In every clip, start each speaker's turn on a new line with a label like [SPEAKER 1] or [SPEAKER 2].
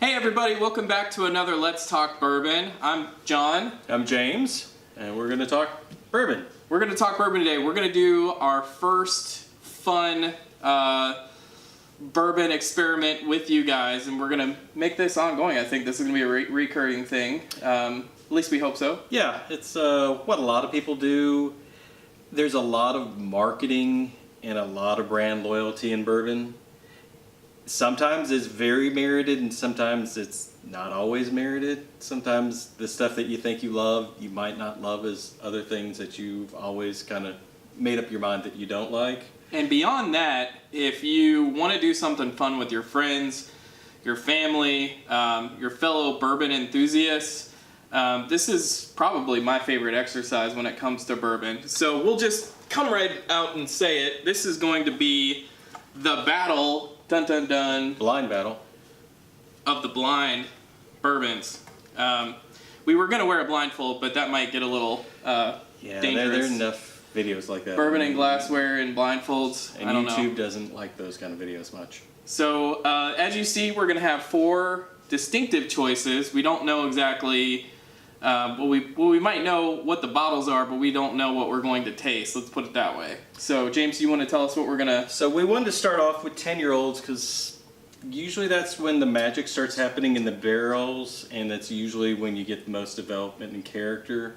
[SPEAKER 1] Hey everybody, welcome back to another Let's Talk Bourbon. I'm John.
[SPEAKER 2] I'm James, and we're going to talk bourbon.
[SPEAKER 1] We're going to talk bourbon today. We're going to do our first fun bourbon experiment with you guys, and we're going to make this ongoing. I think this is going to be a recurring thing. At least we hope so.
[SPEAKER 2] Yeah, it's what a lot of people do. There's a lot of marketing and a lot of brand loyalty in bourbon. Sometimes it's very merited, and sometimes it's not always merited. Sometimes the stuff that you think you love, you might not love as other things that you've always kind of made up your mind that you don't like.
[SPEAKER 1] And beyond that, if you want to do something fun with your friends, your family, your fellow bourbon enthusiasts, this is probably my favorite exercise when it comes to bourbon. So we'll just come right out and say it. This is going to be the battle, dun dun dun,
[SPEAKER 2] Blind battle
[SPEAKER 1] of the blind bourbons. We were going to wear a blindfold, but that might get a little dangerous.
[SPEAKER 2] There are enough videos like that.
[SPEAKER 1] Bourbon and glassware and blindfolds.
[SPEAKER 2] And
[SPEAKER 1] I don't
[SPEAKER 2] YouTube
[SPEAKER 1] know.
[SPEAKER 2] doesn't like those kind of videos much.
[SPEAKER 1] So as you see, we're going to have 4 distinctive choices. We don't know exactly. We might know what the bottles are, but we don't know what we're going to taste. Let's put it that way. So, James, you want to tell us what we're going to...
[SPEAKER 2] So we wanted to start off with 10-year-olds because usually that's when the magic starts happening in the barrels, and that's usually when you get the most development in character.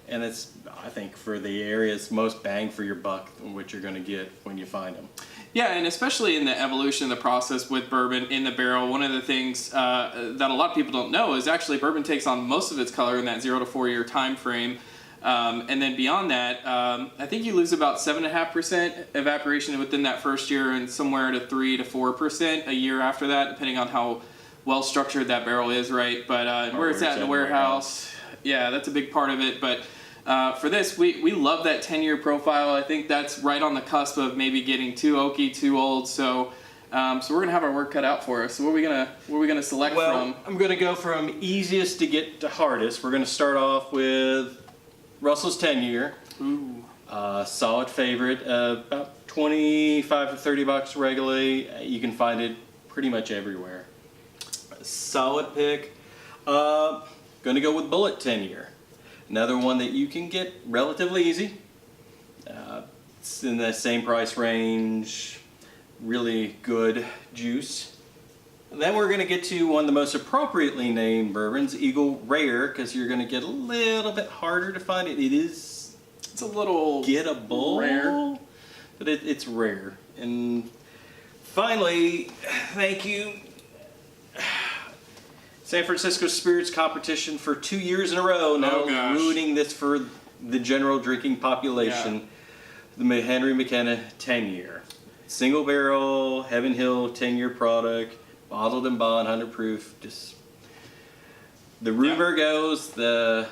[SPEAKER 2] And it's, I think, for the area, it's most bang for your buck what you're going to get when you find them.
[SPEAKER 1] Yeah, and especially in the evolution of the process with bourbon in the barrel, one of the things that a lot of people don't know is actually bourbon takes on most of its color in that 0 to 4 year time frame. And then beyond that, I think you lose about 7.5% evaporation within that first year and somewhere to 3 to 4% a year after that, depending on how well structured that barrel is, right? But where it's at in the warehouse, yeah, that's a big part of it. But for this, we love that 10-year profile. I think that's right on the cusp of maybe getting too oaky, too old. So we're gonna have our work cut out for us. So what are we gonna select from?
[SPEAKER 2] I'm gonna go from easiest to get to hardest. We're gonna start off with Russell's 10-year.
[SPEAKER 1] Ooh.
[SPEAKER 2] Solid favorite. About 25 to 30 bucks regularly. You can find it pretty much everywhere. Solid pick. Gonna go with Bullet 10-year. Another one that you can get relatively easy. It's in the same price range. Really good juice. Then we're going to get to one of the most appropriately named bourbons, Eagle Rare, because you're going to get a little bit harder to find it. It's
[SPEAKER 1] a little
[SPEAKER 2] gettable,
[SPEAKER 1] rare,
[SPEAKER 2] but it's rare. And finally, thank you, San Francisco Spirits Competition for 2 years in a row now, ruining this for the general drinking population. Yeah. The Henry McKenna 10-year. Single barrel, Heaven Hill 10-year product, bottled and bond, 100 proof. Just the rumor goes a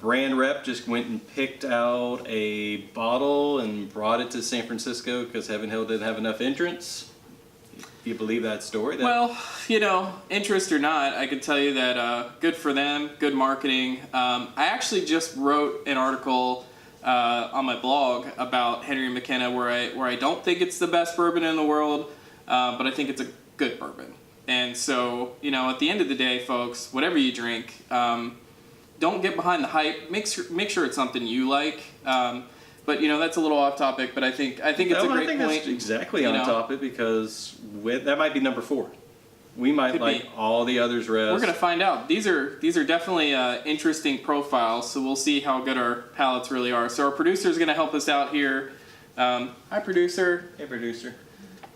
[SPEAKER 2] brand rep just went and picked out a bottle and brought it to San Francisco because Heaven Hill didn't have enough entrants. Do you believe that story?
[SPEAKER 1] Well, interest or not, I can tell you that good for them, good marketing. I actually just wrote an article on my blog about Henry McKenna where I don't think it's the best bourbon in the world, but I think it's a good bourbon. And so, at the end of the day, folks, whatever you drink, don't get behind the hype. Make sure it's something you like. But that's a little off topic. But I think it's a great point.
[SPEAKER 2] That's exactly on topic because that might be number 4. We might like all the others rest.
[SPEAKER 1] We're gonna find out. These are definitely interesting profiles. So we'll see how good our palates really are. So our producer is gonna help us out here. Hi, producer.
[SPEAKER 2] Hey, producer.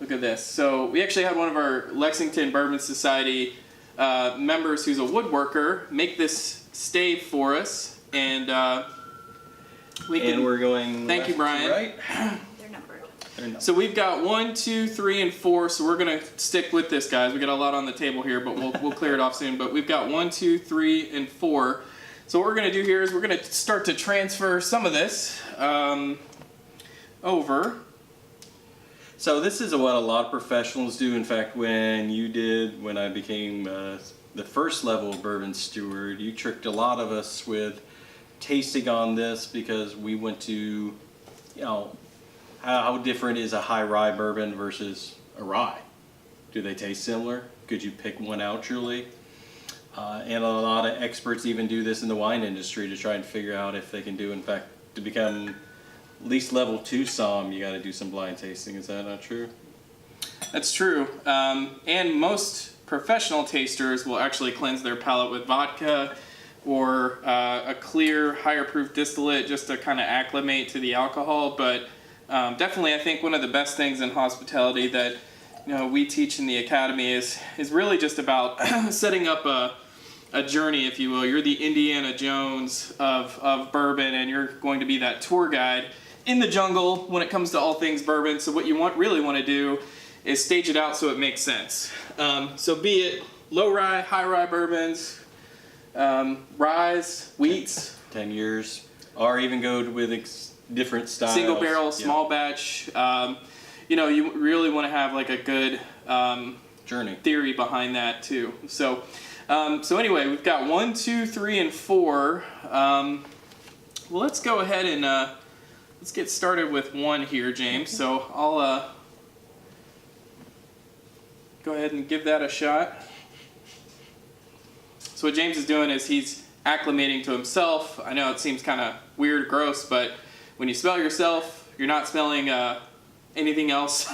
[SPEAKER 1] Look at this. So we actually had one of our Lexington Bourbon Society members who's a woodworker make this stave for us, and
[SPEAKER 2] we're going.
[SPEAKER 1] Thank you, Brian.
[SPEAKER 2] Right.
[SPEAKER 3] They're numbered.
[SPEAKER 1] So we've got 1, 2, 3, and 4. So we're gonna stick with this, guys. We got a lot on the table here, but we'll clear it off soon. But we've got 1, 2, 3, and 4. So what we're gonna do here is we're gonna start to transfer some of this over.
[SPEAKER 2] So this is what a lot of professionals do. In fact, when I became the first level bourbon steward, you tricked a lot of us with tasting on this because we went to, how different is a high rye bourbon versus a rye? Do they taste similar? Could you pick one out, Julie? And a lot of experts even do this in the wine industry to try and figure out if they can do, in fact, to become at least level 2 somm, you got to do some blind tasting. Is that not true?
[SPEAKER 1] That's true. And most professional tasters will actually cleanse their palate with vodka or a clear, higher proof distillate just to kind of acclimate to the alcohol. But definitely, I think one of the best things in hospitality that we teach in the academy is really just about setting up a journey, if you will. You're the Indiana Jones of bourbon, and you're going to be that tour guide in the jungle when it comes to all things bourbon. So what you really want to do is stage it out so it makes sense. So be it low rye, high rye bourbons, ryes, wheats,
[SPEAKER 2] 10 years, or even go with different styles.
[SPEAKER 1] Single barrel, small batch. You really want to have like a good
[SPEAKER 2] journey
[SPEAKER 1] theory behind that too. So anyway, we've got 1, 2, 3, and 4. Well, let's go ahead and let's get started with 1 here, James. So I'll go ahead and give that a shot. So what James is doing is he's acclimating to himself. I know it seems kind of weird, gross, but when you smell yourself, you're not smelling anything else.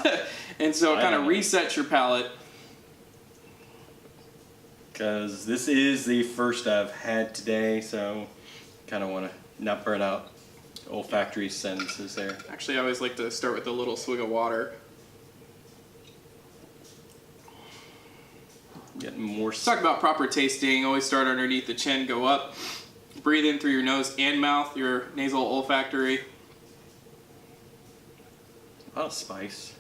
[SPEAKER 1] And so it kind of resets your palate.
[SPEAKER 2] Because this is the first I've had today, so kind of want to not burn out olfactory senses there.
[SPEAKER 1] Actually, I always like to start with a little swig of water.
[SPEAKER 2] Getting more.
[SPEAKER 1] Let's talk about proper tasting. Always start underneath the chin, go up. Breathe in through your nose and mouth, your nasal olfactory.
[SPEAKER 2] A lot of spice.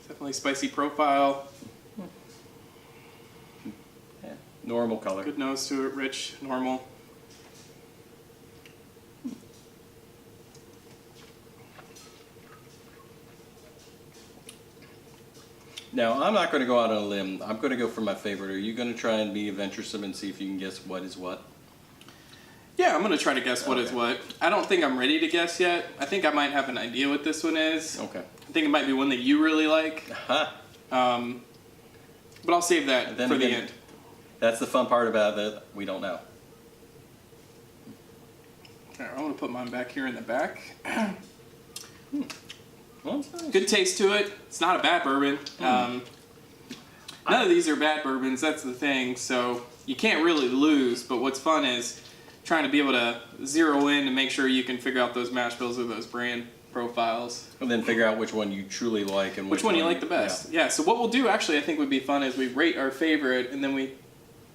[SPEAKER 1] Definitely spicy profile.
[SPEAKER 2] Yeah, normal color.
[SPEAKER 1] Good nose to it, rich, normal.
[SPEAKER 2] Now, I'm not going to go out on a limb. I'm going to go for my favorite. Are you going to try and be adventuresome and see if you can guess what is what?
[SPEAKER 1] Yeah, I'm going to try to guess what is what. I don't think I'm ready to guess yet. I think I might have an idea what this one is.
[SPEAKER 2] Okay.
[SPEAKER 1] I think it might be one that you really like.
[SPEAKER 2] Uh-huh.
[SPEAKER 1] But I'll save that for the end.
[SPEAKER 2] That's the fun part about it. We don't know.
[SPEAKER 1] All right, I'm going to put mine back here in the back.
[SPEAKER 2] Well, it's nice.
[SPEAKER 1] Good taste to it. It's not a bad bourbon. None of these are bad bourbons. That's the thing. So you can't really lose. But what's fun is trying to be able to zero in and make sure you can figure out those mash bills or those brand profiles.
[SPEAKER 2] And then figure out which one you truly like and
[SPEAKER 1] which one you like the best. Yeah. So what we'll do actually, I think would be fun is we rate our favorite, and then we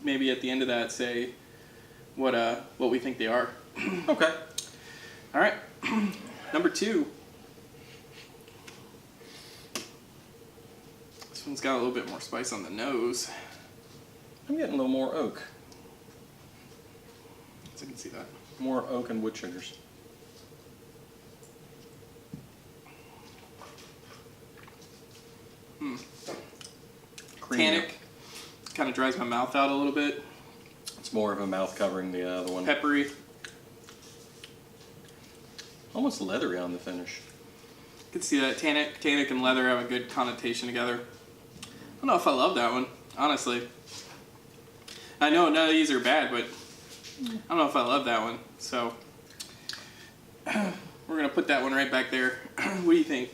[SPEAKER 1] maybe at the end of that say what we think they are.
[SPEAKER 2] Okay.
[SPEAKER 1] All right. Number 2. This one's got a little bit more spice on the nose.
[SPEAKER 2] I'm getting a little more oak.
[SPEAKER 1] So you can see that.
[SPEAKER 2] More oak and wood sugars.
[SPEAKER 1] Tannic. Kind of dries my mouth out a little bit.
[SPEAKER 2] It's more of a mouth covering the other one.
[SPEAKER 1] Peppery.
[SPEAKER 2] Almost leathery on the finish.
[SPEAKER 1] You can see that tannic and leather have a good connotation together. I don't know if I love that one, honestly. I know none of these are bad, but I don't know if I love that one. So we're gonna put that one right back there. What do you think?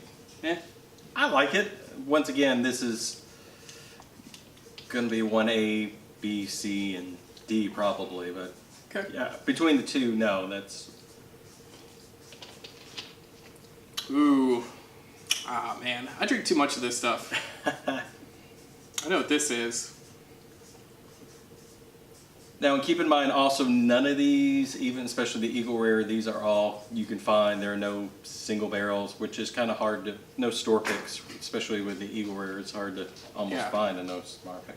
[SPEAKER 2] I like it. Once again, this is gonna be 1A, B, C, and D probably, but
[SPEAKER 1] Okay.
[SPEAKER 2] yeah, between the two, no, that's.
[SPEAKER 1] Ooh. Ah, man. I drink too much of this stuff. I know what this is.
[SPEAKER 2] Now, and keep in mind also, none of these, even especially the Eagle Rare, these are all you can find. There are no single barrels, which is kind of hard to, no store picks, especially with the Eagle Rare. It's hard to almost find a no store pick.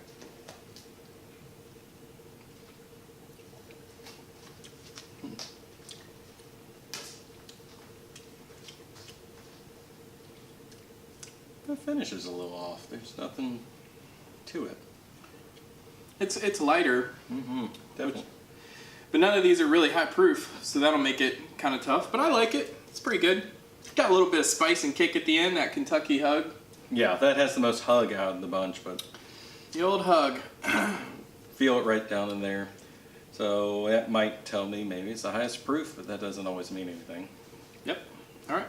[SPEAKER 2] The finish is a little off. There's nothing to it.
[SPEAKER 1] It's lighter.
[SPEAKER 2] Mm-hmm. Definitely.
[SPEAKER 1] But none of these are really high proof, so that'll make it kind of tough. But I like it. It's pretty good. Got a little bit of spice and kick at the end, that Kentucky hug.
[SPEAKER 2] Yeah, that has the most hug out of the bunch, but...
[SPEAKER 1] The old hug.
[SPEAKER 2] feel it right down in there. So that might tell me maybe it's the highest proof, but that doesn't always mean anything.
[SPEAKER 1] Yep. All right.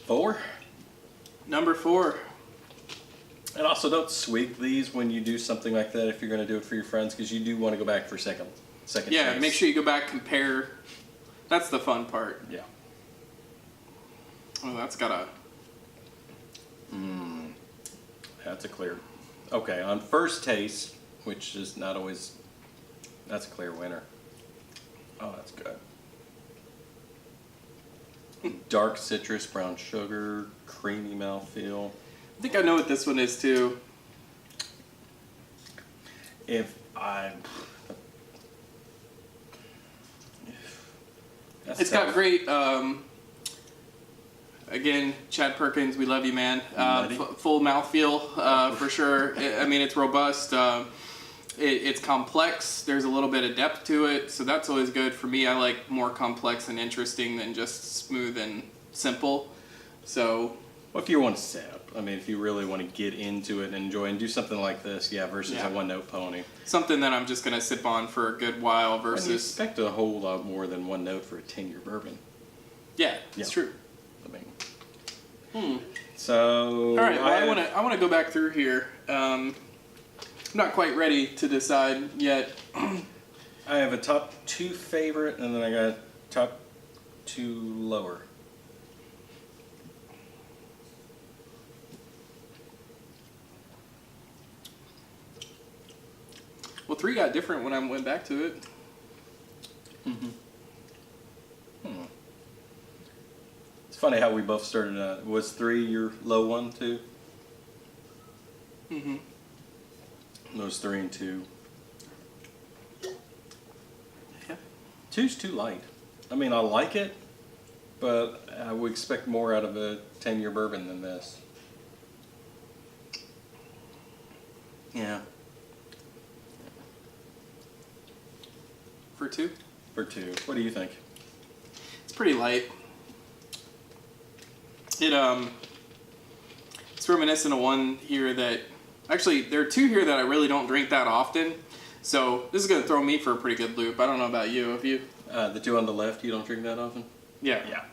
[SPEAKER 2] 4.
[SPEAKER 1] Number 4.
[SPEAKER 2] And also don't sweep these when you do something like that if you're going to do it for your friends, because you do want to go back for second
[SPEAKER 1] Yeah,
[SPEAKER 2] taste.
[SPEAKER 1] make sure you go back, compare. That's the fun part.
[SPEAKER 2] Yeah.
[SPEAKER 1] Oh, that's got a...
[SPEAKER 2] That's a clear. Okay, on first taste, which is not always, that's a clear winner. Oh, that's good. Dark citrus, brown sugar, creamy mouthfeel.
[SPEAKER 1] I think I know what this one is too.
[SPEAKER 2] If I...
[SPEAKER 1] It's got great, again, Chad Perkins, we love you, man. Full mouthfeel, for sure. I mean, it's robust. It's complex. There's a little bit of depth to it, so that's always good. For me, I like more complex and interesting than just smooth and simple. So,
[SPEAKER 2] Well, if you want to sip, I mean, if you really want to get into it and enjoy and do something like this, versus
[SPEAKER 1] Yeah.
[SPEAKER 2] a one-note pony.
[SPEAKER 1] something that I'm just going to sip on for a good while
[SPEAKER 2] And you
[SPEAKER 1] versus...
[SPEAKER 2] expect a whole lot more than one note for a 10-year bourbon.
[SPEAKER 1] Yeah, it's
[SPEAKER 2] Yeah.
[SPEAKER 1] true.
[SPEAKER 2] I mean, so...
[SPEAKER 1] All right, well, I want to go back through here. I'm not quite ready to decide yet.
[SPEAKER 2] I have a top 2 favorite, and then I got top 2 lower.
[SPEAKER 1] Well, 3 got different when I went back to it.
[SPEAKER 2] It's funny how we both started out. Was 3 your low one, too?
[SPEAKER 1] Mm-hmm.
[SPEAKER 2] Those 3 and 2.
[SPEAKER 1] Yeah.
[SPEAKER 2] 2's too light. I mean, I like it, but I would expect more out of a 10-year bourbon than this. Yeah.
[SPEAKER 1] For 2?
[SPEAKER 2] For 2. What do you think?
[SPEAKER 1] It's pretty light. It's reminiscent of one here that... Actually, there are 2 here that I really don't drink that often. So this is going to throw me for a pretty good loop. I don't know about you. Have you?
[SPEAKER 2] The 2 on the left, you don't drink that often?
[SPEAKER 1] Yeah.
[SPEAKER 2] Yeah.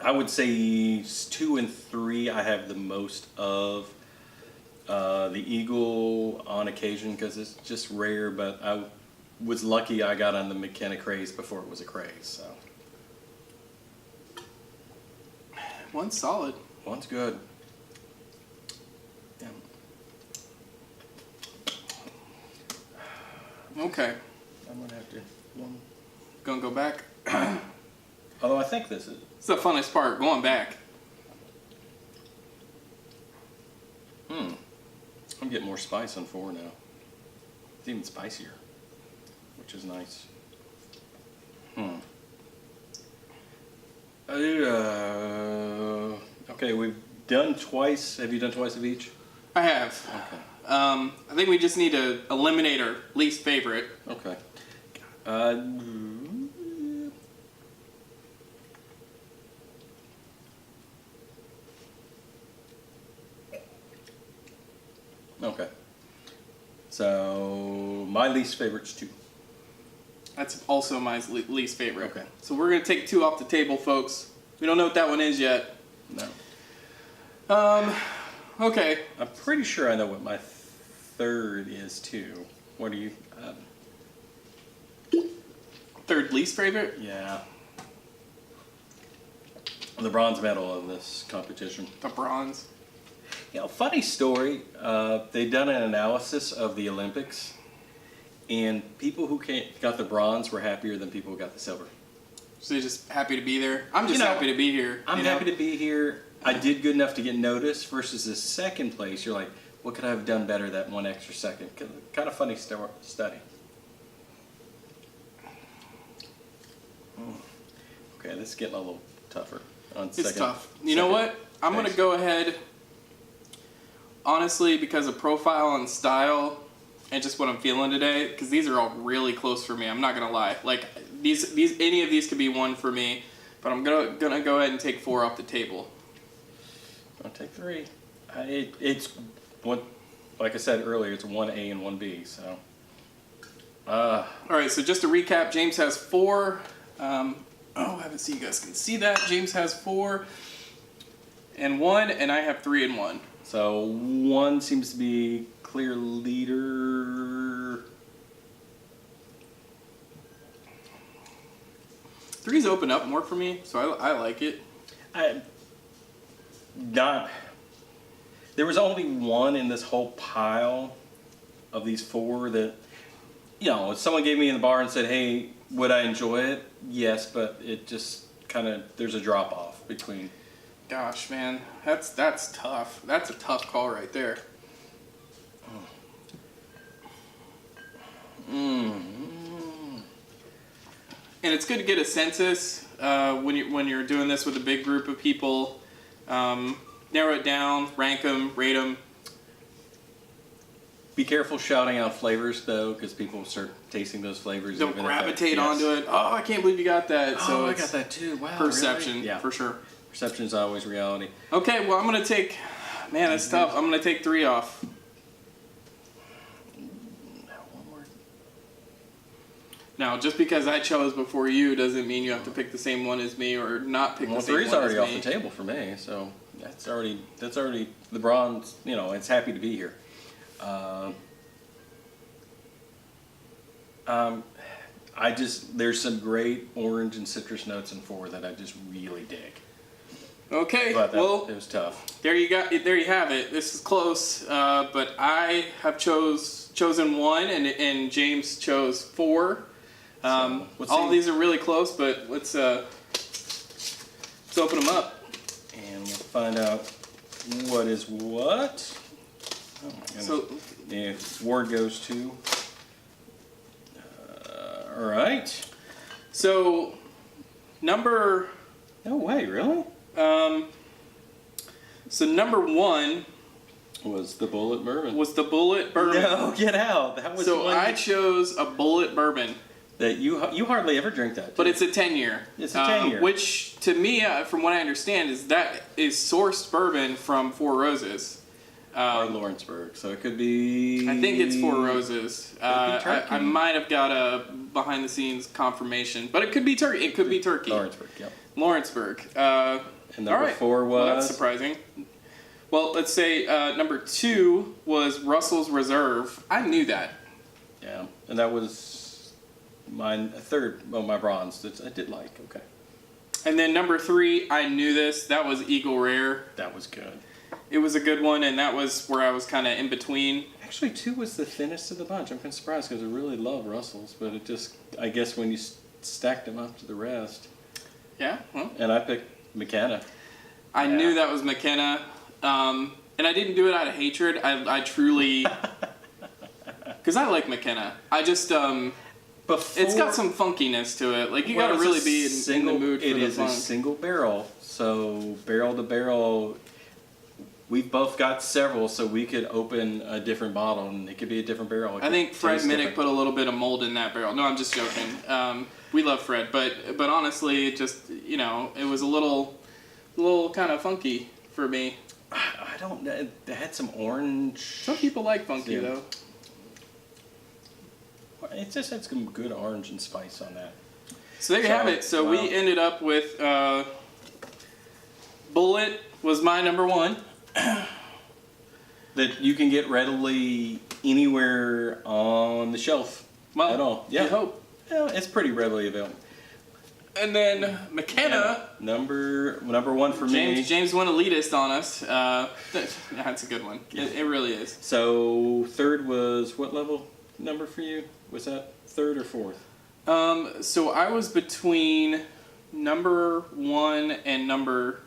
[SPEAKER 2] I would say 2 and 3 I have the most of. The Eagle on occasion because it's just rare, but I was lucky I got on the McKenna craze before it was a craze. So
[SPEAKER 1] One's solid.
[SPEAKER 2] one's good. Yeah.
[SPEAKER 1] Okay.
[SPEAKER 2] I'm gonna have to.
[SPEAKER 1] Gonna go back.
[SPEAKER 2] Although I think this is.
[SPEAKER 1] It's the funnest part, going back.
[SPEAKER 2] I'm getting more spice on 4 now. It's even spicier, which is nice. Okay, we've done twice. Have you done twice of each?
[SPEAKER 1] I have.
[SPEAKER 2] Okay.
[SPEAKER 1] I think we just need to eliminate our least favorite.
[SPEAKER 2] Okay. Okay. So my least favorite's 2.
[SPEAKER 1] That's also my least favorite.
[SPEAKER 2] Okay.
[SPEAKER 1] So we're gonna take 2 off the table, folks. We don't know what that one is yet.
[SPEAKER 2] No.
[SPEAKER 1] Okay.
[SPEAKER 2] I'm pretty sure I know what my 3rd is too. What are you?
[SPEAKER 1] 3rd least favorite?
[SPEAKER 2] Yeah. The bronze medal of this competition.
[SPEAKER 1] The bronze.
[SPEAKER 2] You know, funny story. They done an analysis of the Olympics, and people who got the bronze were happier than people who got the silver.
[SPEAKER 1] So you're just happy to be there? I'm just happy to be here.
[SPEAKER 2] I'm happy to be here. I did good enough to get noticed versus the 2nd place. You're like, what could I have done better that 1 extra second? Kind of funny study. Okay, this is getting a little tougher.
[SPEAKER 1] It's tough. You know what? I'm going to go ahead, honestly, because of profile and style and just what I'm feeling today, because these are all really close for me. I'm not going to lie. Like, any of these could be 1 for me, but I'm gonna go ahead and take 4 off the table.
[SPEAKER 2] I'll take 3. It's one. like I said earlier, it's 1A and 1B. So,
[SPEAKER 1] All right, so just to recap, James has 4. I haven't seen you guys can see that. James has 4 and 1, and I have 3 and 1.
[SPEAKER 2] so 1 seems to be clear leader.
[SPEAKER 1] 3's open up more for me, so I like it.
[SPEAKER 2] There was only 1 in this whole pile of these 4 that, if someone gave me in the bar and said, hey, would I enjoy it? Yes, but it just kind of, there's a drop off between.
[SPEAKER 1] Gosh, man, that's tough. That's a tough call right there. And it's good to get a census when you're doing this with a big group of people. Narrow it down, rank them, rate them.
[SPEAKER 2] Be careful shouting out flavors though, because people start tasting those flavors.
[SPEAKER 1] Don't gravitate onto it. Oh, I can't believe you got that. So
[SPEAKER 2] I got that too. Wow.
[SPEAKER 1] Perception,
[SPEAKER 2] really? Yeah,
[SPEAKER 1] for sure.
[SPEAKER 2] Perception is always reality.
[SPEAKER 1] Okay, well I'm gonna take. Man, that's tough. I'm gonna take 3 off. Now, just because I chose before you doesn't mean you have to pick the same one as me or not pick the same one as me.
[SPEAKER 2] 3's already off the table for me, so that's already the bronze. It's happy to be here. There's some great orange and citrus notes in 4 that I just really dig.
[SPEAKER 1] Okay,
[SPEAKER 2] But
[SPEAKER 1] well,
[SPEAKER 2] it was tough.
[SPEAKER 1] there you have it. This is close, but I have chosen 1, and James chose 4. All of these are really close, but let's open them up.
[SPEAKER 2] And we'll find out what is what. Oh my goodness.
[SPEAKER 1] So,
[SPEAKER 2] yeah, Ward goes to. All right.
[SPEAKER 1] So, number.
[SPEAKER 2] No way, really?
[SPEAKER 1] So number 1
[SPEAKER 2] Was the Bullet Bourbon?
[SPEAKER 1] was the Bullet Bourbon.
[SPEAKER 2] No, get out. That was
[SPEAKER 1] So
[SPEAKER 2] one
[SPEAKER 1] I chose a Bullet Bourbon.
[SPEAKER 2] that you hardly ever drink that.
[SPEAKER 1] But it's a 10-year.
[SPEAKER 2] It's a 10-year.
[SPEAKER 1] Which, to me, from what I understand, is sourced bourbon from Four Roses.
[SPEAKER 2] or Lawrenceburg, so it could be.
[SPEAKER 1] I think it's Four Roses.
[SPEAKER 2] Turkey.
[SPEAKER 1] I might have got a behind-the-scenes confirmation, but it could be Turkey. It could be Turkey.
[SPEAKER 2] Lawrenceburg, yep.
[SPEAKER 1] Lawrenceburg.
[SPEAKER 2] And number
[SPEAKER 1] all right.
[SPEAKER 2] 4 was.
[SPEAKER 1] Well, that's surprising. Well, let's say number 2 was Russell's Reserve. I knew that.
[SPEAKER 2] Yeah, and that was my third. Oh, my bronze. I did like. Okay.
[SPEAKER 1] And then number 3, I knew this. That was Eagle Rare.
[SPEAKER 2] That was good.
[SPEAKER 1] It was a good one, and that was where I was kind of in between.
[SPEAKER 2] Actually, 2 was the thinnest of the bunch. I'm kind of surprised because I really love Russell's, but it just, I guess when you stacked them up to the rest.
[SPEAKER 1] Yeah, well.
[SPEAKER 2] And I picked McKenna.
[SPEAKER 1] I knew that was McKenna, and I didn't do it out of hatred. I truly, because I like McKenna. I just, it's got some funkiness to it. Like, you got to really be in the mood for the funk.
[SPEAKER 2] It is a single barrel, so barrel to barrel. We've both got several, so we could open a different bottle, and it could be a different barrel.
[SPEAKER 1] I think Fred Minnick put a little bit of mold in that barrel. No, I'm just joking. We love Fred, but honestly, it just, it was a little kind of funky for me.
[SPEAKER 2] I don't know. It had some orange.
[SPEAKER 1] Some people like funky, though.
[SPEAKER 2] It just had some good orange and spice on that.
[SPEAKER 1] So there you have it. So we ended up with Bullet was my number 1.
[SPEAKER 2] That you can get readily anywhere on the shelf.
[SPEAKER 1] Well,
[SPEAKER 2] at all. Yeah.
[SPEAKER 1] I hope.
[SPEAKER 2] Yeah, it's pretty readily available.
[SPEAKER 1] And then McKenna.
[SPEAKER 2] Number 1 for me.
[SPEAKER 1] James went elitist on us. That's a good one. Yeah. It really is.
[SPEAKER 2] So 3rd was what level number for you? Was that 3rd or 4th?
[SPEAKER 1] So I was between number 1 and number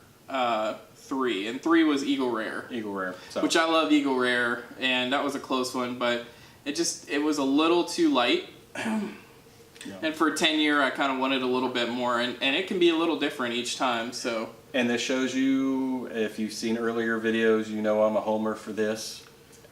[SPEAKER 1] 3, and 3 was Eagle Rare.
[SPEAKER 2] Eagle Rare. So.
[SPEAKER 1] Which I love Eagle Rare, and that was a close one, but it was a little too light.
[SPEAKER 2] Yeah.
[SPEAKER 1] And for a 10-year, I kind of wanted a little bit more, and it can be a little different each time. So.
[SPEAKER 2] And this shows you, if you've seen earlier videos, I'm a homer for this.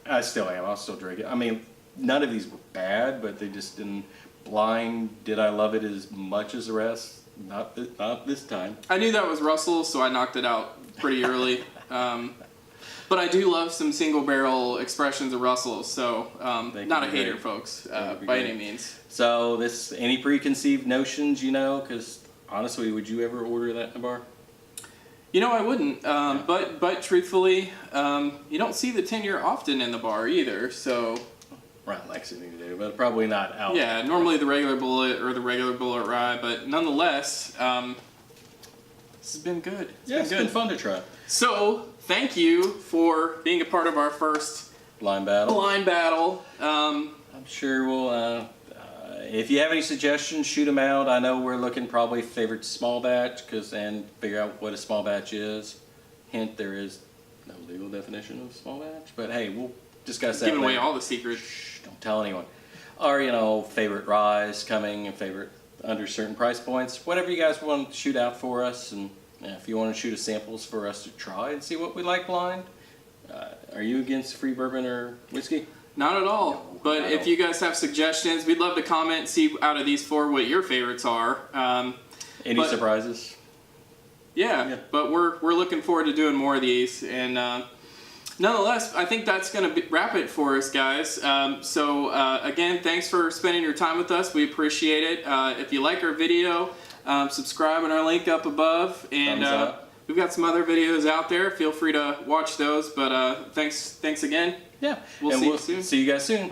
[SPEAKER 2] I still am. I'll still drink it. I mean, none of these were bad, but they just didn't. Blind, did I love it as much as the rest? Not this time.
[SPEAKER 1] I knew that was Russell, so I knocked it out pretty early. But I do love some single barrel expressions of Russells, so not a hater,
[SPEAKER 2] great.
[SPEAKER 1] folks,
[SPEAKER 2] They could be
[SPEAKER 1] by
[SPEAKER 2] great.
[SPEAKER 1] any means.
[SPEAKER 2] So this, any preconceived notions, you know, because honestly, would you ever order that in a bar?
[SPEAKER 1] You know, I wouldn't, but truthfully, you don't see the 10-year often in the bar either, so...
[SPEAKER 2] Right, Lexington to do, but probably not out.
[SPEAKER 1] Yeah, normally the regular bullet or the regular bullet rye, but nonetheless, this has been good.
[SPEAKER 2] It's been fun to try.
[SPEAKER 1] So, thank you for being a part of our first
[SPEAKER 2] Blind battle.
[SPEAKER 1] blind battle.
[SPEAKER 2] I'm sure we'll, if you have any suggestions, shoot them out. I know we're looking probably favorite small batch, and figure out what a small batch is. Hint, there is no legal definition of small batch, but hey, we'll discuss that
[SPEAKER 1] Giving away
[SPEAKER 2] later.
[SPEAKER 1] all the secrets.
[SPEAKER 2] Shh, don't tell anyone. Or, you know, favorite ryes coming and favorite under certain price points. Whatever you guys want to shoot out for us. And if you want to shoot us samples for us to try and see what we like blind. Are you against free bourbon or whiskey?
[SPEAKER 1] Not at all.
[SPEAKER 2] No,
[SPEAKER 1] But
[SPEAKER 2] I
[SPEAKER 1] if
[SPEAKER 2] don't.
[SPEAKER 1] you guys have suggestions, we'd love to comment, see out of these four what your favorites are.
[SPEAKER 2] Any surprises?
[SPEAKER 1] Yeah, but we're looking forward to doing more of these. And nonetheless, I think that's going to wrap it for us, guys. Again, thanks for spending your time with us. We appreciate it. If you like our video, subscribe on our link up above. And
[SPEAKER 2] Thumbs up.
[SPEAKER 1] we've got some other videos out there. Feel free to watch those. But thanks again.
[SPEAKER 2] Yeah.
[SPEAKER 1] We'll
[SPEAKER 2] and
[SPEAKER 1] see you soon.
[SPEAKER 2] See you guys soon.